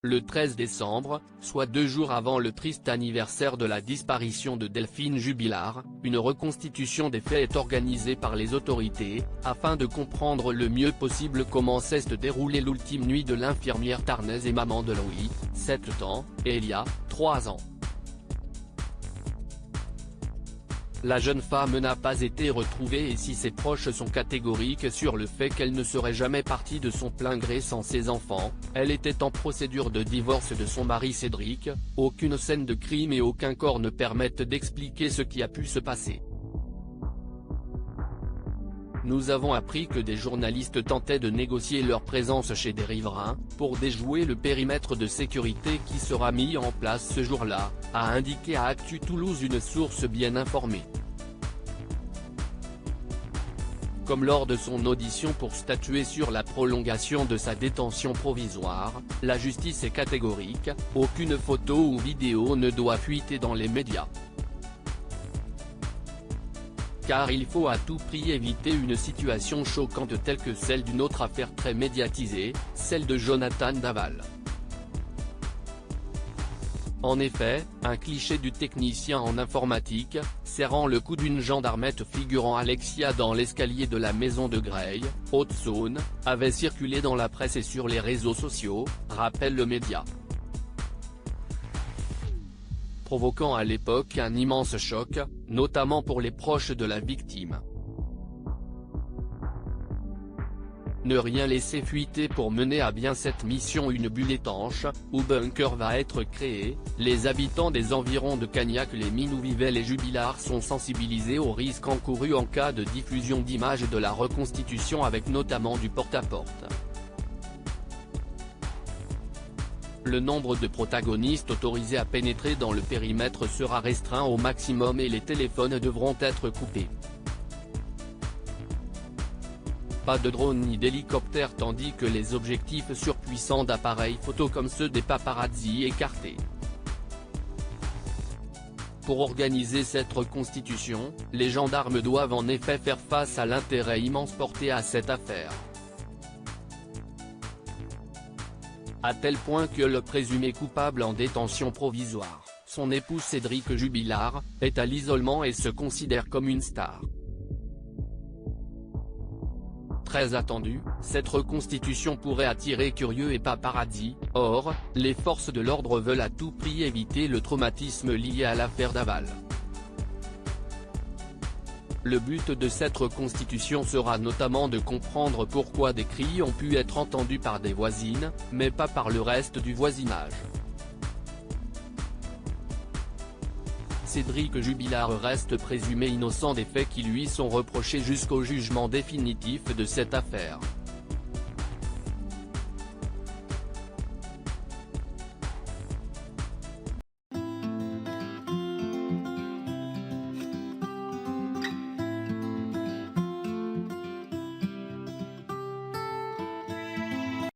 Le 13 décembre, soit 2 jours avant le triste anniversaire de la disparition de Delphine Jubilard, une reconstitution des faits est organisée par les autorités, afin de comprendre le mieux possible comment s'est déroulée l'ultime nuit de l'infirmière tarnaise et maman de Louis, 7 ans, et Elia, 3 ans. La jeune femme n'a pas été retrouvée et si ses proches sont catégoriques sur le fait qu'elle ne serait jamais partie de son plein gré sans ses enfants, elle était en procédure de divorce de son mari Cédric, aucune scène de crime et aucun corps ne permettent d'expliquer ce qui a pu se passer. Nous avons appris que des journalistes tentaient de négocier leur présence chez des riverains, pour déjouer le périmètre de sécurité qui sera mis en place ce jour-là, a indiqué à Actu Toulouse une source bien informée. Comme lors de son audition pour statuer sur la prolongation de sa détention provisoire, la justice est catégorique, aucune photo ou vidéo ne doit fuiter dans les médias. Car il faut à tout prix éviter une situation choquante telle que celle d'une autre affaire très médiatisée, celle de Jonathan Daval. En effet, un cliché du technicien en informatique, serrant le cou d'une gendarmette figurant Alexia dans l'escalier de la maison de Greil, Haute-Saône, avait circulé dans la presse et sur les réseaux sociaux, rappelle le média. Provoquant à l'époque un immense choc, notamment pour les proches de la victime. Ne rien laisser fuiter pour mener à bien cette mission. Une bulle étanche, ou bunker va être créée. Les habitants des environs de Cagnac-les-Mines où vivaient les Jubilard sont sensibilisés aux risques encourus en cas de diffusion d'images de la reconstitution avec notamment du porte-à-porte. Le nombre de protagonistes autorisés à pénétrer dans le périmètre sera restreint au maximum et les téléphones devront être coupés. Pas de drone ni d'hélicoptère tandis que les objectifs surpuissants d'appareils photo comme ceux des paparazzi écartés. Pour organiser cette reconstitution, les gendarmes doivent en effet faire face à l'intérêt immense porté à cette affaire. À tel point que le présumé coupable en détention provisoire, son époux Cédric Jubilard, est à l'isolement et se considère comme une star. Très attendue, cette reconstitution pourrait attirer curieux et paparazzi, or, les forces de l'ordre veulent à tout prix éviter le traumatisme lié à l'affaire Daval. Le but de cette reconstitution sera notamment de comprendre pourquoi des cris ont pu être entendus par des voisines, mais pas par le reste du voisinage. Cédric Jubilard reste présumé innocent des faits qui lui sont reprochés jusqu'au jugement définitif de cette affaire.